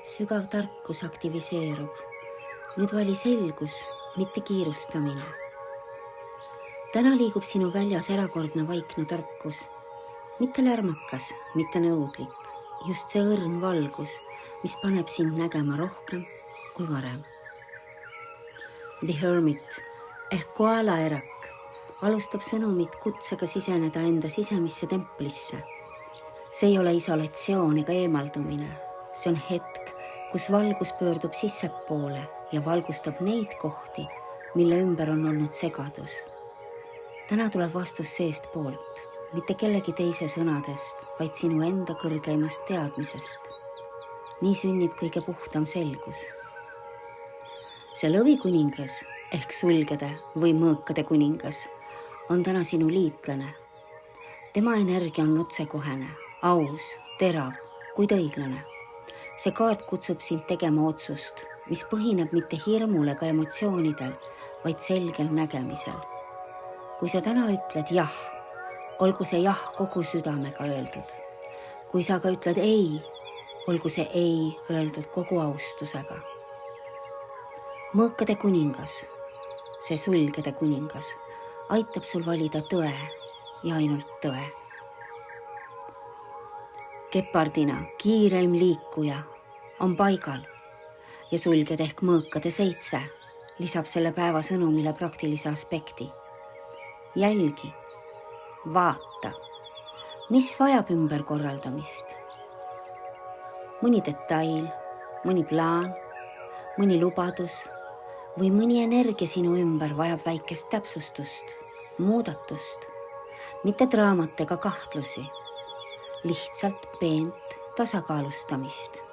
Sügav tarkus aktiviseerub. Nüüd vali selgus, mitte kiirustamine. Täna liigub sinu väljas erakordne vaikne tarkus. Mitte lärmakas, mitte nõudlik. Just see õrn valgus, mis paneb sind nägema rohkem kui varem. The Hermit ehk koalaerak alustab sõnumit kutsega siseneda enda sisemisse templisse. See ei ole isolatsioon ega eemaldumine. See on hetk, kus valgus pöördub sissepoole ja valgustab neid kohti, mille ümber on olnud segadus. Täna tuleb vastus seest poolt, mitte kellegi teise sõnadest, vaid sinu enda kõrgeimast teadmisest. Nii sünnib kõige puhtam selgus. See lõvikuningas ehk sulgede või mõõkade kuningas on täna sinu liitlane. Tema energia on otsekohene, aus, terav, kuid õiglane. See kaart kutsub sind tegema otsust, mis põhineb mitte hirmul ega emotsioonidel, vaid selgel nägemisel. Kui sa täna ütled jah, olgu see jah kogu südamega öeldud. Kui sa aga ütled ei, olgu see ei öeldud kogu austusega. Mõõkade kuningas, see sulgede kuningas, aitab sul valida tõe ja ainult tõe. Gepardina kiireim liikuja on paigal ja sulged ehk mõõkade 7 lisab selle päeva sõnumile praktilise aspekti. Jälgi, vaata, mis vajab ümberkorraldamist. Mõni detail, mõni plaan, mõni lubadus või mõni energia sinu ümber vajab väikest täpsustust, muudatust, mitte draamat ega kahtlusi. Lihtsalt peent tasakaalustamist.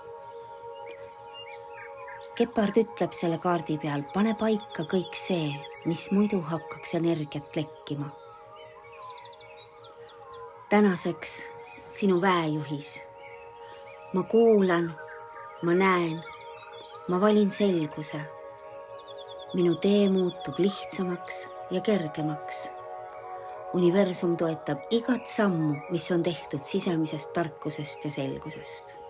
Gepard ütleb selle kaardi peal, pane paika kõik see, mis muidu hakkaks energiat lekkima. Tänaseks sinu väejuhis. Ma kuulan, ma näen, ma valin selguse. Minu tee muutub lihtsamaks ja kergemaks. Universum toetab igat sammu, mis on tehtud sisemisest tarkusest ja selgusest.